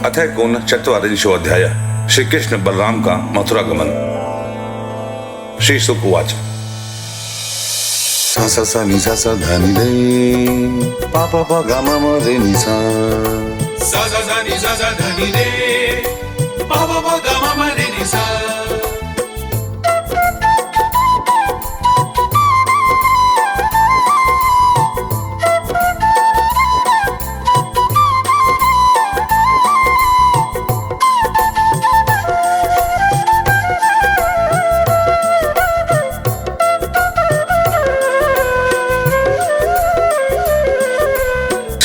अथ कोनचत्वारिंशोऽध्याय श्री कृष्ण बलराम का मथुरा गमन। श्री शुक उवाच सा सा सा नि सा सा धा नि रे पा पा पा गा मा मा रे नि सा सा सा सा नि सा सा धा नि रे पा पा पा गा मा मा रे नि सा।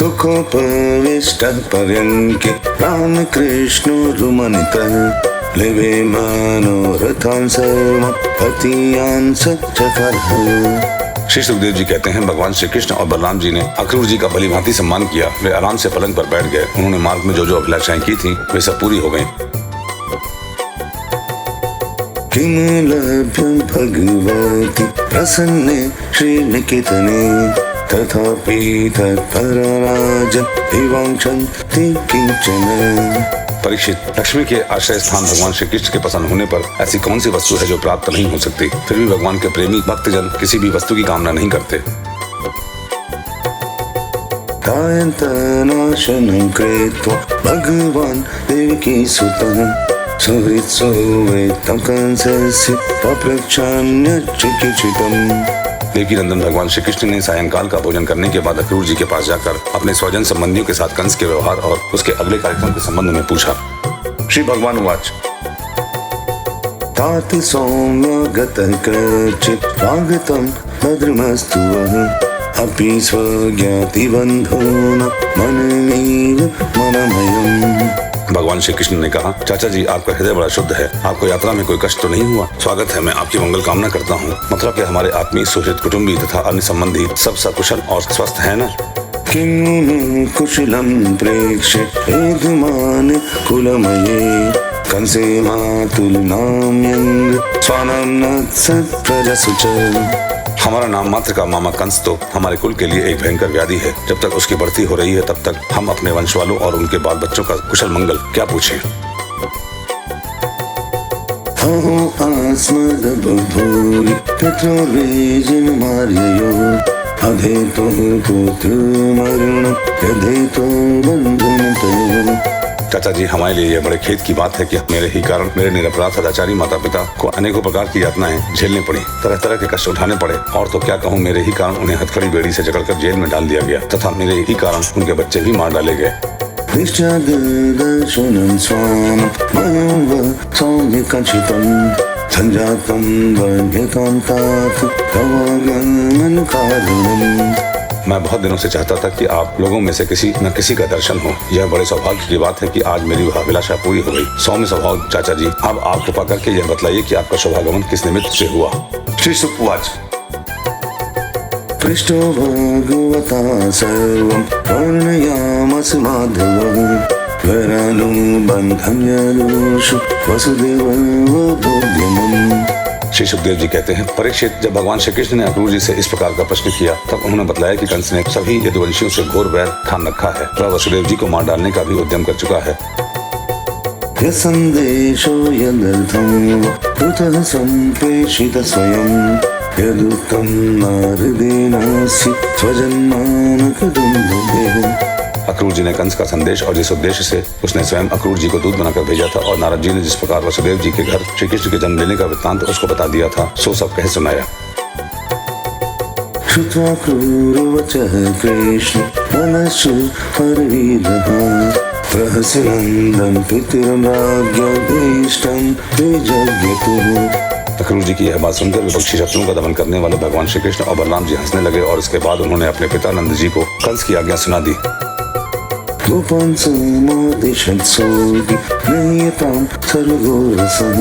सुखोपविष्ट पर्यङ्के रामकृष्णो रुमनितः लेवे मनोरथान् सर्वं पतियान् सच्चकरः। श्री सुखदेव जी कहते हैं, भगवान श्री कृष्ण और बलराम जी ने अक्रूर जी का भलीभांति सम्मान किया। वे आराम से पलंग पर बैठ गए। उन्होंने मार्ग में जो जो अभिलाषाएं की थी वे सब पूरी हो गईं। किम लभ्यं भगवति प्रसन्ने श्रीनिकेतने तथापि तत्परराजन् विवाञ्छन्ति किंचन। परीक्षित, लक्ष्मी के आश्रय स्थान भगवान श्री कृष्ण के पसंद होने पर ऐसी कौन सी वस्तु है जो प्राप्त नहीं हो सकती। फिर भी भगवान के प्रेमी भक्तजन किसी भी वस्तु की कामना नहीं करते। कायन्तनाशनं कृत्वा भगवान् देवकीसुतं सुहृत्सुवेत्तं कंसस्य पप्रच्छान्यचिकित्सितम्। देवकी नंदन भगवान श्री कृष्ण ने सायंकाल का भोजन करने के बाद अक्रूर जी के पास जाकर अपने स्वजन संबंधियों के साथ कंस के व्यवहार और उसके अगले कार्यक्रम के संबंध में पूछा। श्री भगवान उवाच ताति सौम्यगतः कचित् स्वागतं भद्रमस्तु अपि स्वज्ञातिबन्धूनां मनमेव मनमयम्। भगवान श्री कृष्ण ने कहा, चाचा जी आपका हृदय बड़ा शुद्ध है। आपको यात्रा में कोई कष्ट तो नहीं हुआ? स्वागत है, मैं आपकी मंगल कामना करता हूँ। मथुरा के हमारे आत्मीय सुहृद कुटुंबी तथा अन्य संबंधी सब सकुशल और स्वस्थ है न? किं कुशलं प्रेक्ष्य वेदमान कुलमये कंसे मातुलनाम्यं स्वानां नत्सत् प्रजसु च। हमारा नाम मात्र का मामा कंस तो हमारे कुल के लिए एक भयंकर व्याधि है। जब तक उसकी बढ़ती हो रही है तब तक हम अपने वंश वालों और उनके बाल बच्चों का कुशल मंगल क्या पूछें। अहो अस्मद्बुद्धूरि पितृर्वेजिनमार्ययो अधेतो पुत्रमरुणं यधेतो बन्धुमतयो। चाचा जी, हमारे लिए यह बड़े खेद की बात है कि मेरे ही कारण मेरे निरपराध सदाचारी माता पिता को अनेकों प्रकार की यातनाएं झेलनी पड़ी, तरह तरह के कष्ट उठाने पड़े। और तो क्या कहूँ, मेरे ही कारण उन्हें हथकड़ी बेड़ी से जकड़कर जेल में डाल दिया गया तथा मेरे ही कारण उनके बच्चे भी मार डाले गए। दर्शनं स्वाम सौम्यकंचितं संजातं वन्यकान्तात् तवागमन कारणम्। मैं बहुत दिनों से चाहता था कि आप लोगों में से किसी न किसी का दर्शन हो। यह बड़े सौभाग्य की बात है कि आज मेरी वह अभिलाषा पूरी हो गई। सौम्य स्वभाव चाचा जी, अब आप कृपा करके यह बतलाइए कि आपका शुभागमन किस निमित्त से हुआ। श्री शुक उवाच पृष्ठो भगवता सर्वं वर्णयामास माधवं वरानुबन्धं यदुषु वसुदेववधूद्यमम्। श्री सुखदेव जी कहते हैं, परीक्षित, जब भगवान श्री कृष्ण ने अक्रूर जी से इस प्रकार का प्रश्न किया तब उन्होंने बतलाया कि कंस ने सभी यदुवंशियों से घोर वैर ठान रखा है। वह वसुदेव जी को मार डालने का भी उद्यम कर चुका है। संदेशो यदर्थं उतः संप्रेषित स्वयं यदुक्तं नारदेनास्य स्वजन्मानकदुन्दुभे। अक्रूर जी ने कंस का संदेश और जिस उद्देश्य से उसने स्वयं अक्रूर जी को दूत बनाकर भेजा था और नारद जी ने जिस प्रकार वसुदेव जी के घर श्री कृष्ण के जन्म लेने का वृत्तांत उसको बता दिया था, सो सब कह सुनाया। श्रुत्वा क्रूरवचः कृष्ण मनस्सु हरवीरः प्रहसनन्दं पितरं राज्ञाभीष्टं विजज्ञतुः। अक्रूर जी की यह बात सुनकर विपक्षी शत्रुओं का दमन करने वाले भगवान श्री कृष्ण और बलराम जी हंसने लगे और उसके बाद उन्होंने अपने पिता नंद जी को कंस की आज्ञा सुना दी। गोपान् समादिशत्सोऽपि नयतां सर्वघोरसः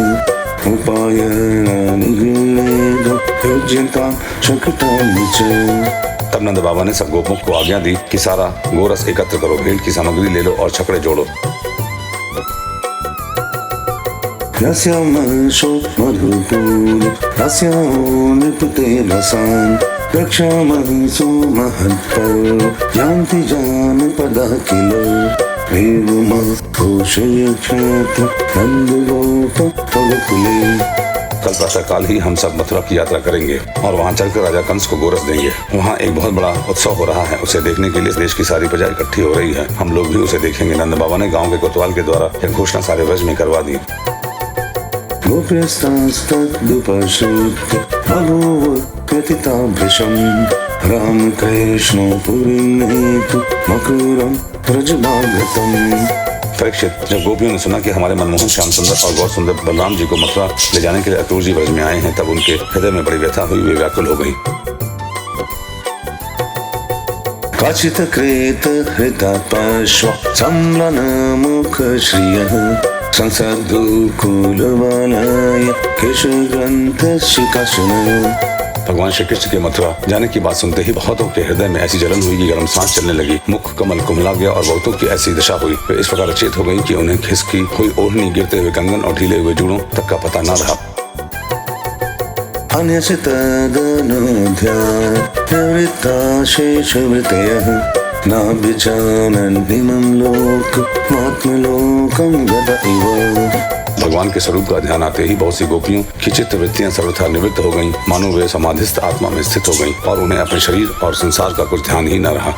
उपायनानि गृह्णेदं योज्यतां शकटानि च। तब नंद बाबा ने सब गोपों को आज्ञा दी कि सारा गोरस एकत्र करो, भेंट की सामग्री ले लो और छकड़े जोड़ो। रस्यामशो मधुपूर रस्याओ निपुते रसान् रक्षामसो महत्पर्व जानति जानपदः किल देवमा घोषय क्षेत्र नंद गोप पगकुले। कल प्रातःकाल ही हम सब मथुरा की यात्रा करेंगे और वहाँ चलकर राजा कंस को गोरस देंगे। वहाँ एक बहुत बड़ा उत्सव हो रहा है, उसे देखने के लिए देश की सारी प्रजा इकट्ठी हो रही है। हम लोग भी उसे देखेंगे। नंद बाबा ने गांव के कोतवाल के द्वारा यह घोषणा सारे व्रज में करवा दी। राम कृष्ण पुरीनेतु मकुरम व्रजमागतम। परीक्षित, जब गोपियों ने सुना कि हमारे मनमोहन श्याम सुंदर और गौर सुंदर बलराम जी को मथुरा ले जाने के लिए अक्रूर जी व्रज में आए हैं, तब उनके हृदय में बड़ी व्यथा हुई। वे व्याकुल हो गई। काचित कृत हृता पार्श्व सम्लन मुख श्रियः संसर्दु कुलवलय केशव ग्रंथ शिकाशन। भगवान श्री कृष्ण के मथुरा जाने की बात सुनते ही बहुतों के हृदय में ऐसी जलन हुई कि गर्म सांस चलने लगी। मुख कमल कुमला गया और बहुतों की ऐसी दशा हुई। वे इस प्रकार अचेत हो गई कि उन्हें खिसकी हुई ओढ़नी, गिरते हुए कंगन और ढीले हुए जूड़ों तक का पता न रहा। भगवान के स्वरूप का ध्यान आते ही बहुत सी गोपियों की चित्त वृत्तियां सर्वथा निवृत्त हो गईं। मानो वे समाधिस्थ आत्मा में स्थित हो गईं और उन्हें अपने शरीर और संसार का कुछ ध्यान ही न रहा।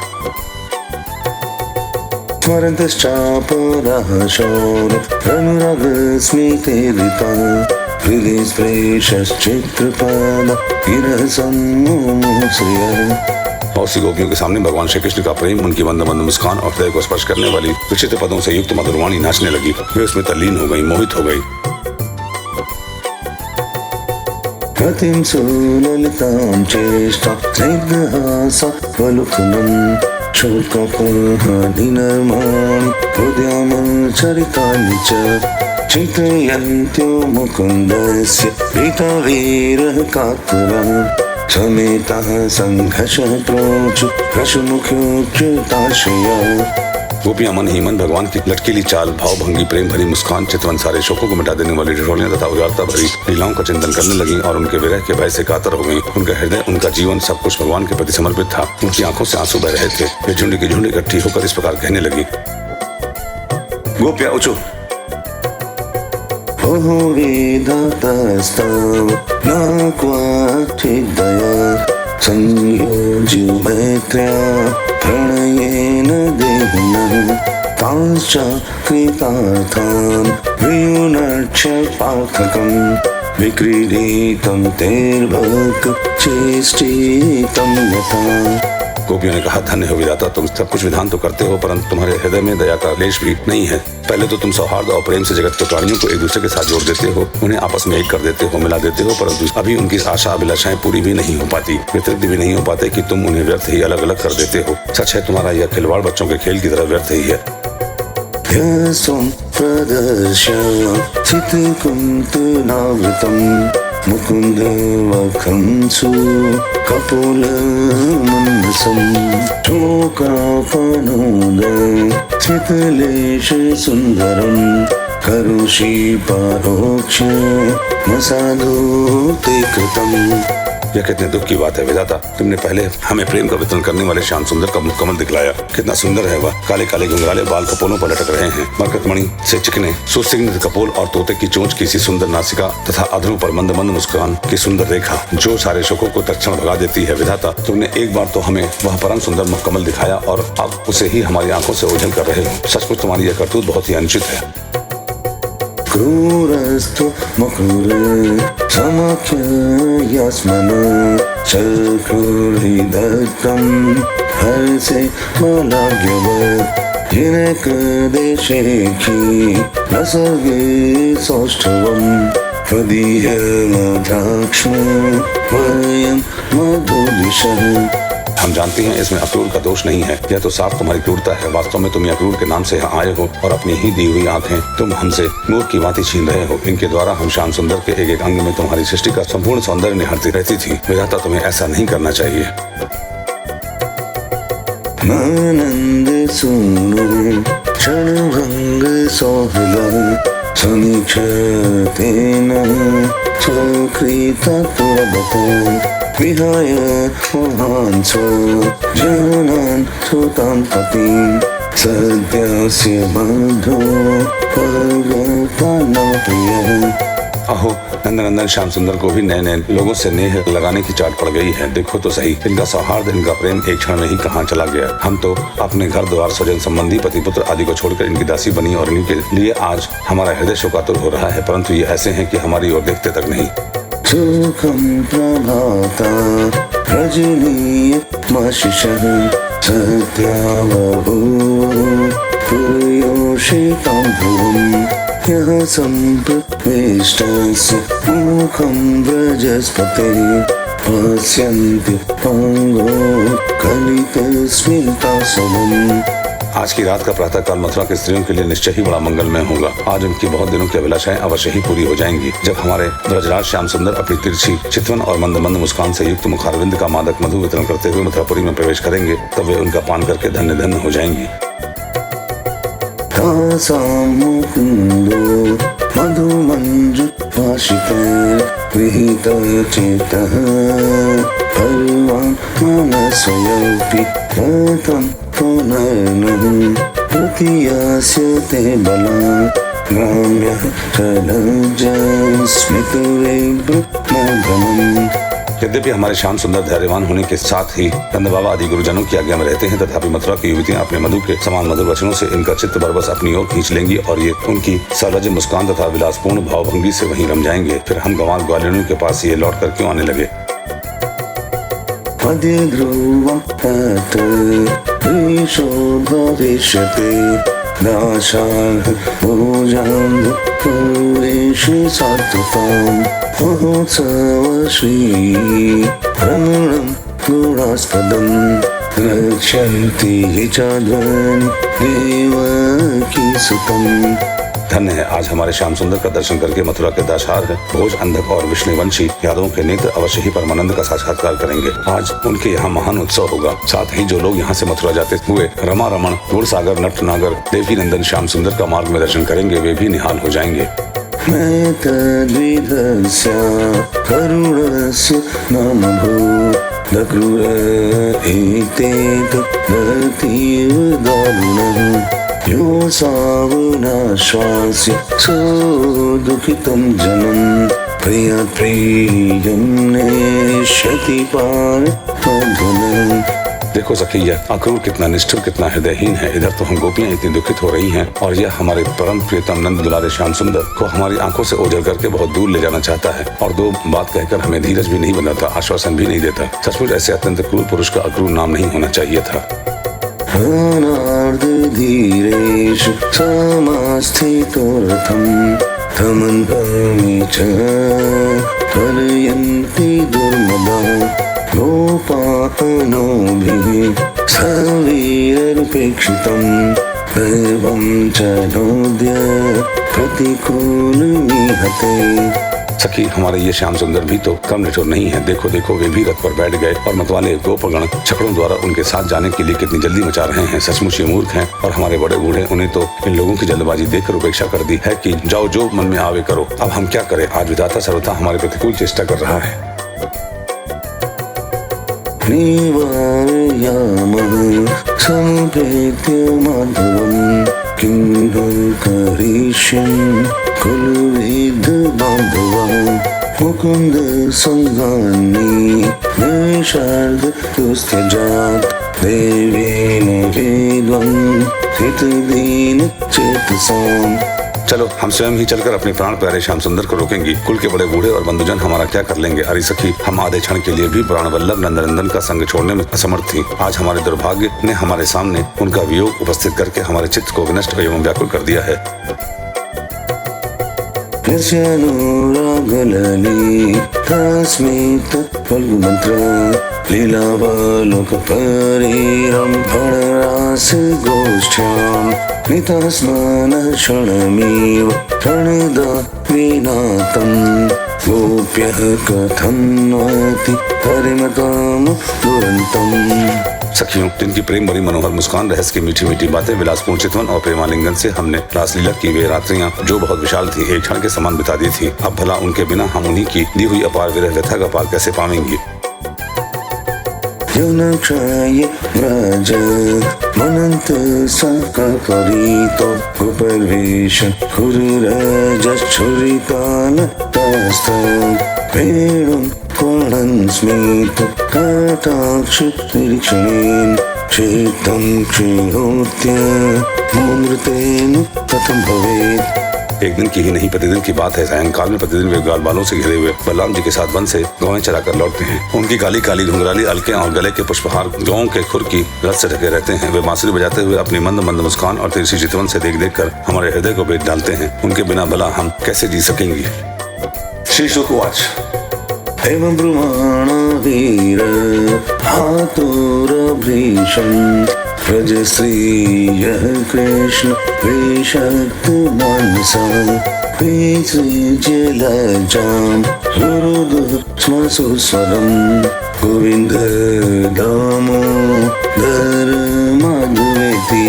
बहुत सी गोपियों के सामने भगवान श्री कृष्ण का प्रेम, उनकी मंद मंद मुस्कान और हृदय को स्पर्श करने वाली विचित्र पदों से युक्त मधुरवाणी नाचने लगी। वे उसमें तल्लीन हो गई, मोहित हो गई। रतिं सुललितां चेष्टा स्निग्धहासा वलुखनं शोकपहादिनर्माणि हृदयामचरितानि च चिन्तयन्त्यो मुकुन्दस्य प्रीतवीरः कातरः समेतः संघर्षः प्रोचु रसमुख्योच्युताशया। गोपियां मन ही मन भगवान की लटकीली चाल, भाव भंगी, प्रेम भरी मुस्कान, चितवन सारे शोकों को मिटा देने वाली ठिठोलियां तथा उदारता भरी लीलाओं का चिंतन करने लगी और उनके विरह के भय से कातर हो गईं। उनका हृदय, उनका जीवन सब कुछ भगवान के प्रति समर्पित था। उनकी आंखों से आंसू बह रहे थे। वे झुंड की झुंड इकट्ठी होकर इस प्रकार कहने लगी। गोपिया उचो वेदातस्तव न क्वाचिदया संयोज्य मैत्र्या प्रणयेन देहिनः तांश्च कृतार्थान् वियुनक्ष्य पार्थकम् विक्रीडितं तैर्भक् चेष्टितं यथा। गोपियों ने कहा, धन्य हो विधाता, तुम सब कुछ विधान तो करते हो, परंतु तुम्हारे हृदय में दया का लेश भी नहीं है। पहले तो तुम सौहार्द और प्रेम से जगत के प्राणियों को एक दूसरे के साथ जोड़ देते हो, उन्हें आपस में एक कर देते हो, मिला देते हो, परंतु अभी उनकी आशा अभिलाषाएं पूरी भी नहीं हो पाती। वे तृप्त भी नहीं हो पाते कि तुम उन्हें व्यर्थ ही अलग अलग कर देते हो। सच है, तुम्हारा यह खिलवाड़ बच्चों के खेल की तरह व्यर्थ ही है। मुकुंद वखंसु कपोल मनसम शोकापनोद स्मितलेश सुंदरम करुषि परोक्ष मसाधुते कृतम। यह कितने दुख की बात है विधाता, तुमने पहले हमें प्रेम का वितरण करने वाले श्याम सुंदर का मुकम्मल दिखलाया। कितना सुंदर है वह। काले काले घुंघराले बाल कपोलों पर लटक रहे हैं। मरकतमणि से चिकने सुसिग्ध कपोल और तोते की चोंच की सी सुंदर नासिका तथा अधरों पर मंद मंद मुस्कान की सुंदर रेखा जो सारे शोकों को तत्क्षण भगा देती है। विधाता, तुमने एक बार तो हमें वह परम सुंदर मुकम्मल दिखाया और अब उसे ही हमारी आंखों से ओझल कर रहे हो। सचमुच तुम्हारी यह करतूत बहुत ही अनुचित है। क्रूरस्तु मकुल समाख्य यस्मन चक्रुर्दत्तं हर्षे मलाग्यवत् हिरक देशेखी नसर्गे सौष्ठवम् प्रदीय मधाक्ष्म वयं मधुदिशः। हम जानते हैं इसमें अक्रूर का दोष नहीं है, यह तो साफ तुम्हारी क्रूरता है। वास्तव में तुम अक्रूर के नाम से यहाँ आए हो और अपनी ही दी हुई आंखें तुम हमसे नूर की भांति छीन रहे हो। इनके द्वारा हम श्याम सुंदर के एक एक अंग में तुम्हारी सृष्टि का संपूर्ण सौंदर्य निहारती रहती थी। विधाता, तुम्हें ऐसा नहीं करना चाहिए। आनंद सुनो क्षणभंग सौहृद समीक्षतेन स्वकृता तुरबत विहाय मोहांसो जनान् सुतां पतिं सद्यस्य बन्धो पर्वतनप्रियः। अहो नंदनंदन श्याम सुंदर को भी नए नए लोगों से नेह लगाने की चाट पड़ गई है। देखो तो सही, इनका सौहार्द, इनका प्रेम एक क्षण में ही कहाँ चला गया। हम तो अपने घर द्वार, स्वजन संबंधी, पति पुत्र आदि को छोड़कर इनकी दासी बनी और इनके लिए आज हमारा हृदय शोकातुर हो रहा है, परंतु ये ऐसे हैं कि हमारी ओर देखते तक नहीं। सुखं प्रभाता रजनीयमाशिषः सत्यावभूर्योषितं ध्रुवम् यः सम्प्रविष्टस्य मुखं व्रजस्पतिः पश्यन्ति पाङ्गो कलितस्मितासवम्। आज की रात का प्रातःकाल मथुरा के स्त्रियों के लिए निश्चय ही बड़ा मंगलमय होगा। आज उनकी बहुत दिनों की अभिलाषाएं अवश्य ही पूरी हो जाएंगी। जब हमारे ब्रजराज श्याम सुंदर अपनी तिरछी, चितवन और मंद मंद मुस्कान से युक्त मुखारविंद का मादक मधु वितरण करते हुए मथुरापुरी में प्रवेश करेंगे, तब वे उनका पान करके धन्य धन्य हो जाएंगी। मुकुंदो मधुमञ्जुभाषितैर्विहितचेतः पर्वाणस्वयमपि रतं पुनर्नः तृतीयस्य ते बलं ग्राम्यः स्मितवेगभ्रमम्। यद्यपि हमारे श्याम सुंदर धैर्यवान होने के साथ ही नंद बाबा आदि गुरुजनों की आज्ञा में रहते हैं, तथापि मथुरा की युवतियां अपने मधु के समान मधुर वचनों से इनका चित्त बरबस अपनी ओर खींच लेंगी और ये उनकी सर्वज्ञ मुस्कान तथा विलासपूर्ण भावभंगी से वहीं रम जाएंगे। फिर हम गंवार ग्वालियरों के पास ये लौट कर क्यों आने लगे। अद्य ध्रुवं तत् ऋषो भविष्यति दाशार्ह भोजान् पुरेषु सात्वताम् महोत्सवश्री रमणं गुणास्पदम् रक्षन्ति च ध्वनि देवकी सुतम्। धन्य है आज हमारे श्याम सुंदर का दर्शन करके मथुरा के दाशार्ह, भोज, अंधक और विष्णुवंशी यादवों के नेत्र अवश्य ही परमानंद का साक्षात्कार करेंगे। आज उनके यहाँ महान उत्सव होगा। साथ ही जो लोग यहाँ से मथुरा जाते हुए रमा रमण, गुड़सागर, नटनागर, देवी नंदन श्याम सुंदर का मार्ग में दर्शन करेंगे, वे भी निहाल हो जाएंगे। मैं तद्विधस्य करुणस्य नाम भूतक्रूर एतेत दतीव दारुणः यो सावनाश्वास्य सुदुःखितं जनं प्रियं नेष्यति पारमधुनम्। देखो सखी, यह अक्रूर कितना निष्ठुर, कितना हृदयहीन है। इधर तो हम गोपियां इतनी दुखित हो रही हैं और यह हमारे परम प्रियतम नंद दुलारे श्याम सुंदर को हमारी आंखों से ओझल करके बहुत दूर ले जाना चाहता है और दो बात कहकर हमें धीरज भी नहीं बनाता, आश्वासन भी नहीं देता। सचमुच ऐसे अत्यंत क्रूर पुरुष का अक्रूर नाम नहीं होना चाहिए था। धीरेषु समास्थितो रथं तमन्वामि च परयन्ति दुर्मदः गोपानोभिः सवीररूपेक्षितं दैवं च नोद्य प्रतिकूलमिहते। सखी, हमारे ये श्याम सुंदर भी तो कम निठुर नहीं है। देखो देखो, वे भी रथ पर बैठ गए और मतवाले गोपगण छकड़ों द्वारा उनके साथ जाने के लिए कितनी जल्दी मचा रहे हैं। सचमुच ये मूर्ख हैं और हमारे बड़े बूढ़े उन्हें तो इन लोगों की जल्दबाजी देखकर उपेक्षा कर दी है कि जाओ, जो मन में आवे करो। अब हम क्या करें, आज विधाता सर्वथा हमारे प्रतिकूल चेष्टा कर रहा है। निवारयामः सम्प्रीत्य माधवम् किं नु करिष्यन् कुलविद बान्धवः मुकुन्द संगानि निषार्ध तुस्त्यजात् देवेन वेद्वन् हितदीन चेतसाम्। चलो हम स्वयं ही चलकर अपने प्राण प्यारे श्याम सुंदर को रोकेंगे। कुल के बड़े बूढ़े और बंधुजन हमारा क्या कर लेंगे। अरे सखी, हम आधे क्षण के लिए भी प्राण वल्लभ नंदनंदन का संग छोड़ने में असमर्थ थी। आज हमारे दुर्भाग्य ने हमारे सामने उनका वियोग उपस्थित करके हमारे चित्त को विनष्ट एवं व्याकुल कर दिया है। नितस्मनः क्षणमेव प्रणदाविनातं गोप्यः कथं नाति परिमतं दुरन्तम्। सखियों, जिनकी प्रेम भरी मनोहर मुस्कान, रहस्य की मीठी मीठी बातें, विलासपूर्ण चितवन और प्रेमालिंगन से हमने रासलीला की वे रात्रियां जो बहुत विशाल थी, एक क्षण के समान बिता दी थी, अब भला उनके बिना हम उन्हीं की दी हुई अपार विरह व्यथा का पार कैसे पावेंगे। जनक्षय व्रज मनंत सकपरीतो उपवेश खुररज छुरिताल तस्त वेणुं कोणं स्मित कटाक्ष निरीक्षणेन क्षेत्रं क्षीणोत्य मूर्तेन कथं भवेत्। एक दिन की ही नहीं प्रतिदिन की बात है। सायंकाल में प्रतिदिन वे ग्वाल बालों से घिरे हुए बलराम जी के साथ वन से गौएं चराकर लौटते हैं। उनकी काली काली घुंघराली अलकें और गले के पुष्पहार गौं के खुर की रस से ढके रहते हैं। वे बांसुरी बजाते हुए अपनी मंद मंद मुस्कान और तिरछी चितवन से देख देख कर हमारे हृदय को बेच डालते हैं। उनके बिना भला हम कैसे जी सकेंगे। श्री शुक वाच एवं ब्रुवाण वीर हातुर भीषण रजश्री यह कृष्ण विषक्त मनसा विसृज्यलज्जां हृदु स्म सुस्वरं गोविन्द दामोदर माधवेति।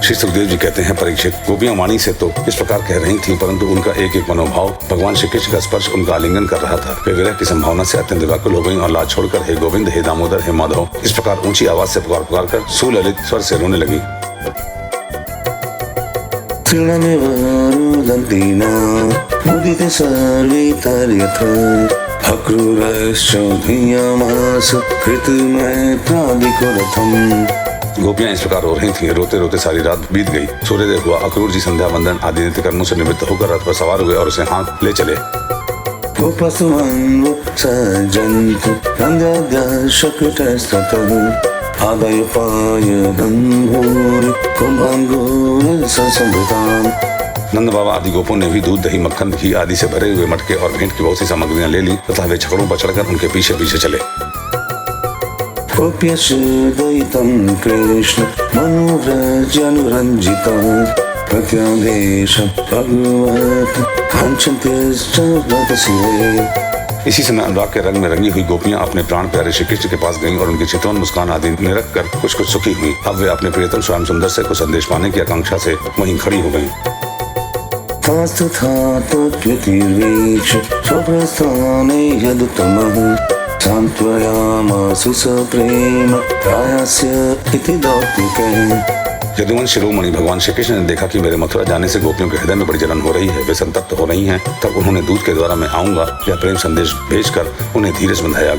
श्री सुखदेव जी कहते हैं, परीक्षित, गोपियां वाणी से तो इस प्रकार कह रही थीं, परंतु उनका एक एक मनोभाव भगवान श्री कृष्ण का स्पर्श उनका आलिंगन कर रहा था। वे विरह की संभावना से अत्यंत व्याकुल हो गईं और लाज छोड़कर हे गोविंद, हे दामोदर, हे माधव इस प्रकार ऊंची आवाज से पुकार पुकार कर सुललित स्वर से रोने लगी। तृणमेव रुदन्तिना मुदिते सर्वे तर्यथ अक्रूरश्चोदीयमास कृतमैत्रादिको रथम्। गोपियां इस प्रकार रो रही थीं। रोते रोते सारी रात बीत गई। सूर्योदय हुआ। अक्रूर जी संध्या वंदन आदि नित्य कर्मों से निवृत्त होकर रथ पर सवार हुए और उसे हाथ ले चले। गोपसुमन्व सजन्तु नन्द्याद्यशकृतस्ततः आदाय पायदम्भूरि कुम्भाङ्गूर ससंभृताम्। नंद बाबा आदि गोपों ने भी दूध, दही, मक्खन, घी आदि से भरे हुए मटके और भेंट की बहुत सी सामग्रियां ले ली तथा वे छकड़ों पर चढ़कर उनके पीछे पीछे चले। गोप्यश्रुदयितं कृष्ण मनोव्रजनुरञ्जितं प्रत्यादेश भगवत् काञ्चन्त्यश्च व्रतशिवे। इसी समय अनुराग के रंग में रंगी हुई गोपियां अपने प्राण प्यारे श्री कृष्ण के पास गईं और उनकी चितवन मुस्कान आदि निरख कर कुछ कुछ सुखी हुई। अब वे अपने प्रियतम स्वयं सुंदर से कुछ संदेश पाने की आकांक्षा से वहीं खड़ी हो गईं। तास्तथा तद्व्यतिरेक्ष स्वप्रस्थाने यदुत्तमः सान्त्वयामासु सप्रेम प्रायस्य इति दौत्तिकः। यदुवंश शिरोमणि भगवान श्री कृष्ण ने देखा कि मेरे मथुरा जाने से गोपियों के हृदय में बड़ी जलन हो रही है, वे संतप्त हो रही हैं, तब उन्होंने दूत के द्वारा मैं आऊंगा यह प्रेम संदेश भेजकर उन्हें धीरज बंधाया।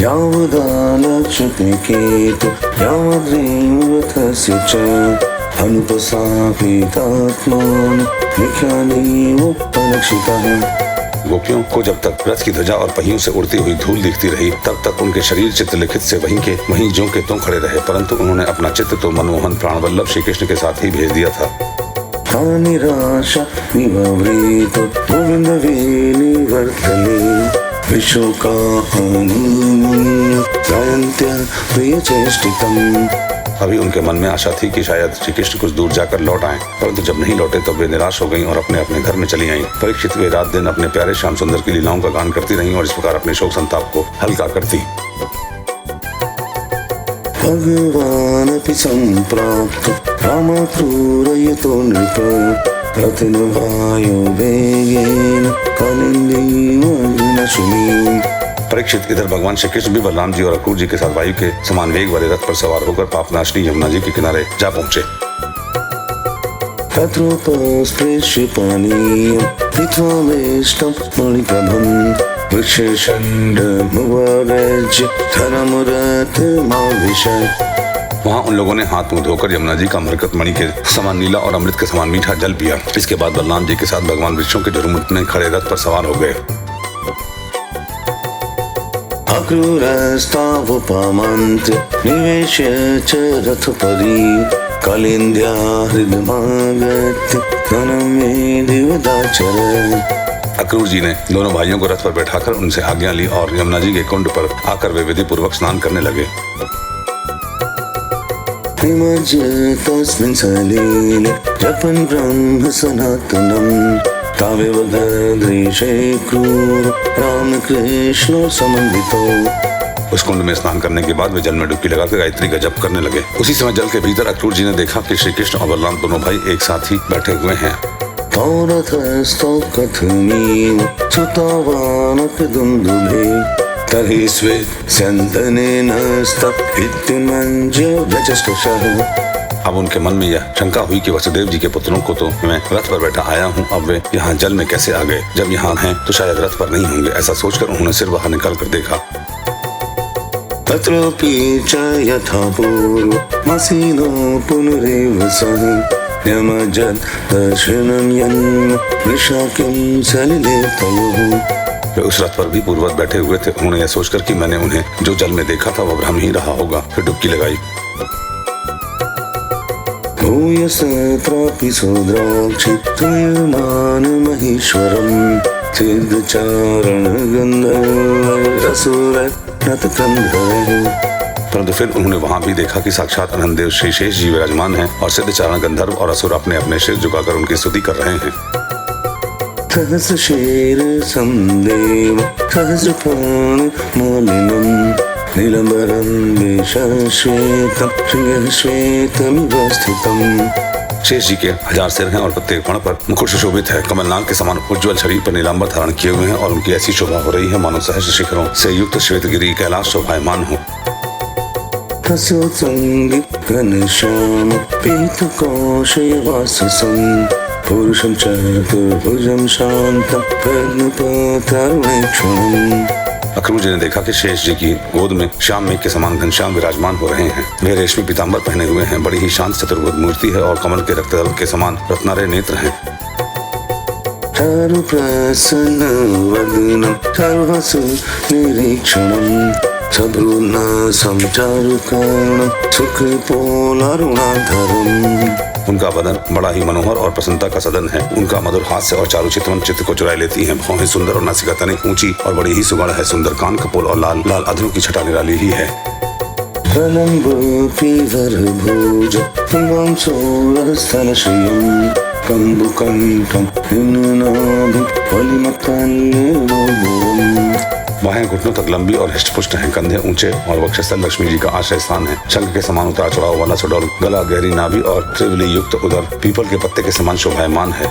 यावदालक्ष्यते केतु यावद्रेमवथस्य च अनुपसापितात्मानं विख्यानीमुपलक्षितः। गोपियों को जब तक रथ की ध्वजा और पहियों से उड़ती हुई धूल दिखती रही तब तक उनके शरीर चित्रलिखित से वहीं ज्यों के त्यों खड़े रहे, परंतु उन्होंने अपना चित्त तो मनमोहन प्राणवल्लभ श्री कृष्ण के साथ ही भेज दिया था। निराशा निवृत्तो गोविंद वेणुवर्तने विशोकाहनुमन्त्य प्रियचेष्टितम्। अभी उनके मन में आशा थी कि शायद श्री कृष्ण कुछ दूर जाकर लौट आएं, परंतु जब नहीं लौटे तब वे निराश हो गईं और अपने अपने घर में चली आईं। परीक्षित, वे रात दिन अपने प्यारे श्याम सुंदर की लीलाओं का गान करती रहीं और इस प्रकार अपने शोक संताप को हल्का करती। भगवानपि सम्प्राप्तो रामक्रूरयतो नृप रतिन वायुवेगेन कलिन्दीमग्नशुनीम्। परीक्षित, इधर भगवान श्री कृष्ण भी बलराम जी और अक्रूर जी के साथ वायु के समान वेग वाले रथ पर सवार होकर पापनाशनी यमुना जी के किनारे जा पहुंचे। तत्रोपस्पृश्य पानीयं पीत्वावेष्टं मणिप्रभं वृक्षशण्डमुपरज्य धनमुरथमाविशत्। वहाँ उन लोगों ने हाथ मुंह धोकर यमुना जी का मरकत मणि के समान नीला और अमृत के समान मीठा जल पिया। इसके बाद बलराम जी के साथ भगवान वृक्षों के झुरमुट में खड़े रथ पर सवार हो गए। अक्रूरस्तावुपमन्त्य निवेश्य च रथपरि कालिन्द्या हृदमागत्य धनमे दिवदाचरत्। अक्रूर जी ने दोनों भाइयों को रथ पर बैठाकर उनसे आज्ञा ली और यमुना जी के कुंड पर आकर वे विधि पूर्वक स्नान करने लगे। तस्मिन् सलीले जपन् ब्रह्म सनातनम् तावेव ददृशे क्रूर रामकृष्णो समन्वितो। उस कुंड में स्नान करने के बाद वे जल में डुबकी लगाकर गायत्री का जप करने लगे। उसी समय जल के भीतर अक्रूर जी ने देखा कि श्री कृष्ण और बलराम दोनों भाई एक साथ ही बैठे हुए हैं। तौरथस्थौ कथमीव सुतावानक दुन्दुभे तर्हि स्वे स्यन्दनेन स्तप्तिमञ्ज्य व्यचष्टुषः। अब उनके मन में यह शंका हुई कि वसुदेव जी के पुत्रों को तो मैं रथ पर बैठा आया हूँ, अब वे यहाँ जल में कैसे आ गए? जब यहाँ हैं तो शायद रथ पर नहीं होंगे। ऐसा सोचकर उन्होंने सिर बाहर निकाल कर देखा। तत्रोऽपि च यथा पूर्वमसिनो पुनरेव सः यमजत् दर्शनं यन्मृषाकिं सलिले तयोः। वे उस रथ पर भी पूर्ववत बैठे हुए थे। उन्होंने यह सोचकर कि मैंने उन्हें जो जल में देखा था वह भ्रम ही रहा होगा, फिर डुबकी लगाई। भूयसत्रापि सोद्राक्षि त्वयमानमहेश्वरं सिद्धचारणगन्धर्वरसुरनतकन्धरः। परंतु फिर उन्होंने वहां भी देखा कि साक्षात अनंतदेव श्री शेष जी विराजमान हैं और सिद्ध चारण गंधर्व और असुर अपने अपने सिर झुकाकर उनकी स्तुति कर रहे हैं। सहस्रशीर संदेव सहस्रफणमालिनं नीलम्बरं वेशश्वेतं शृंगश्वेतमिव स्थितम्। शेष जी के 1000 सिर हैं और प्रत्येक फण पर मुकुट सुशोभित है। कमलनाग के समान उज्ज्वल शरीर पर नीलांबर धारण किए हुए हैं और उनकी ऐसी शोभा हो रही है मानो सहस्र शिखरों से युक्त श्वेतगिरी कैलाश शोभायमान हो। तस्योत्संगि घनश्याम पीतकोशयवाससं पुरुषं चतुर्भुजं शान्तं प्रज्ञापतरुणेक्षणम्। अक्रूर जी ने देखा कि शेष जी की गोद में श्याम मेघ के समान घनश्याम विराजमान हो रहे हैं। वे रेशमी पीतांबर पहने हुए हैं। बड़ी ही शांत चतुर्भुज मूर्ति है और कमल के रक्तदल के समान रत्नारे नेत्र हैं। चारु प्रसन्न वदनं चारुहासु निरीक्षणं सभ्रून्नासं चारुकर्णं सुखपोलारुणाधरम्। उनका बदन बड़ा ही मनोहर और प्रसन्नता का सदन है। उनका मधुर हास्य और चारु चित्रम चित्त को चुरा लेती है। भौहें सुंदर और नासिका तनिक ऊंची और बड़ी ही सुगढ़ है। सुंदर कान कपोल और लाल लाल अधरों की छटा निराली ही है। प्रलम्बोऽपिवरभुज पुंगांसोरस्तनश्रियं कम्बुकण्ठं हिमनाभि फलिमतल्यलोलम्। बाहें घुटनों तक लंबी और हृष्टपुष्ट हैं। कंधे ऊंचे और वक्षस्थल लक्ष्मी जी का आश्रय स्थान है। शंख के समान उतार चढ़ाव वाला सुडौल गला, गहरी नाभि और त्रिवली युक्त उदर पीपल के पत्ते के समान शोभायमान है।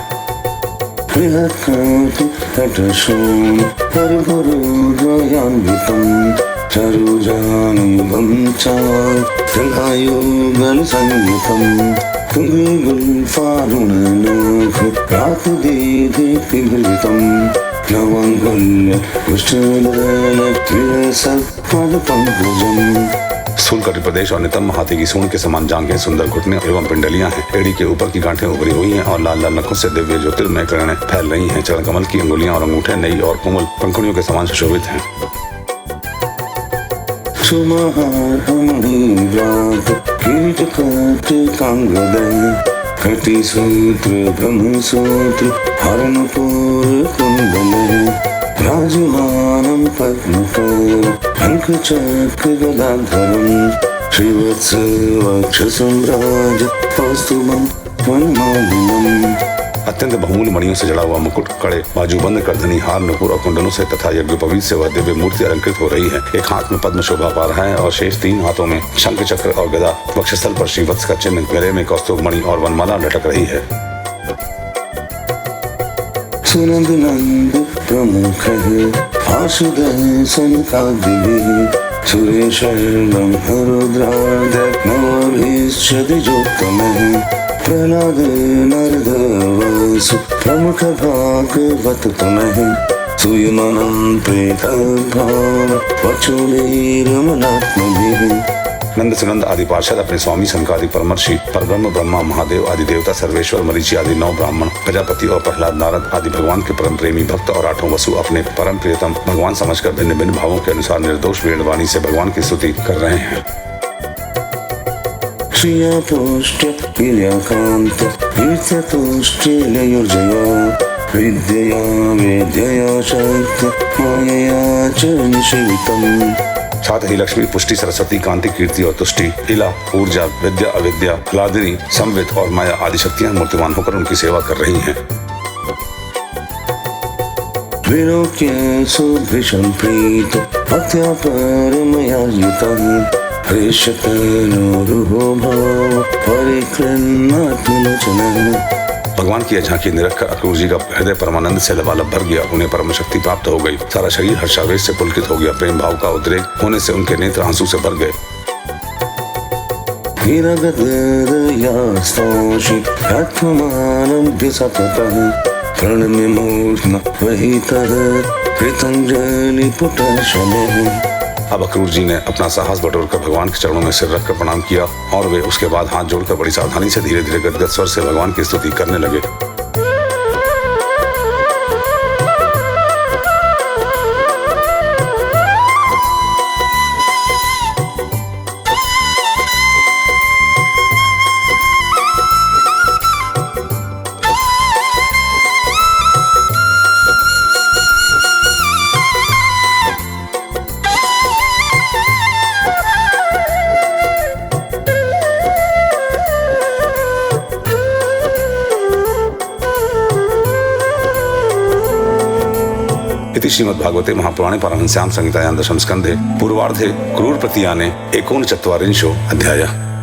चारुजानुगं चारुगल संयुतम् गुल्फारुणनख प्रातुदीप्तिगलितं नवंगल्य विष्णुललत्रिसत्पदपङ्कजम्। स्थूलकटी प्रदेश और नितंब हाथी की सूंड के समान जांघें, सुंदर घुटने एवं पिंडलियां हैं। एड़ी के ऊपर की गांठें उभरी हुई हैं और लाल लाल नखों से दिव्य ज्योतिर्मय किरणें फैल रही हैं। चरण कमल की अंगुलियां और अंगूठे नई और कोमल पंखुड़ियों के समान सुशोभित हैं। सुमहारमणिव्रात किरीटकटिकाङ्गदः कटिसूत्र ब्रह्मसूत्र हरणपूरकुण्डलः राजमानं पद्मकर शङ्खचक्रगदाधरं श्रीवत्सवक्षसम्राज कौस्तुभं वनमालिनम्। अत्यंत बहुमूल्य मणियों से जड़ा हुआ मुकुट, कड़े, बाजूबंद, करधनी, हार, नुपुर और कुंडलों से तथा यज्ञोपवीत से वह दिव्य मूर्ति अलंकृत हो रही है। एक हाथ में पद्म शोभा पा रहा है और शेष 3 हाथों में शंख चक्र और गदा। वक्षस्थल पर श्रीवत्स का चिन्ह, गले में कौस्तुभ मणि और वनमाला लटक रही है। सुनंद नंद प्रमुख आशुदय सनकादिभिः सुरेशर्णं रुद्रादनोभिश्चदिजोत्तमः प्रहलाद नारद वसु प्रमुख भागवततमः सुयमानं प्रेतभाव वक्षुभिरमलात्मभिः। नंद सुनंद आदि पार्षद अपने स्वामी सनकादि परमर्षि परब्रह्म ब्रह्मा महादेव आदि देवता सर्वेश्वर मरीचि आदि 9 ब्राह्मण प्रजापति और प्रहलाद नारद आदि भगवान के परम प्रेमी भक्त और 8 वसु अपने परम प्रियतम भगवान समझकर भिन्न भिन्न भावों के अनुसार निर्दोष वेणवाणी से भगवान की स्तुति कर रहे हैं। श्रिया पुष्ट वीर्यकांत वीर्यतुष्टिलयोर्जया विद्यया वेद्यया शक्ति मायया च निषेवितम्। साथ ही लक्ष्मी, पुष्टि, सरस्वती, कांति, कीर्ति और तुष्टि, इला, ऊर्जा, विद्या, अविद्या, हलादिनी, संवित और माया आदि शक्तियां मूर्तिमान होकर उनकी सेवा कर रही हैं। विलोक्य सुभृशं प्रीत भक्त्या परमया युतं हृष्यतनुरुहो भाव परिकृन्नात्मलोचनः भगवान की यह झांकी निरखकर अक्रूर जी का हृदय परमानंद से लबालब भर गया। उन्हें परम शक्ति प्राप्त हो गई। सारा शरीर हर्षावेश से पुलकित हो गया। प्रेम भाव का उद्रेक होने से उनके नेत्र आंसू से भर गए। अब अक्रूर जी ने अपना साहस बटोरकर भगवान के चरणों में सिर रखकर प्रणाम किया और वे उसके बाद हाथ जोड़कर बड़ी सावधानी से धीरे धीरे गदगद स्वर से भगवान की स्तुति करने लगे। इति श्रीमद्भागवते महापुराणे पारमहंस्यां संहितायां दशम स्कन्धे पूर्वार्धे क्रूर प्रतीयाने एकोनचत्वारिंशो अध्यायः।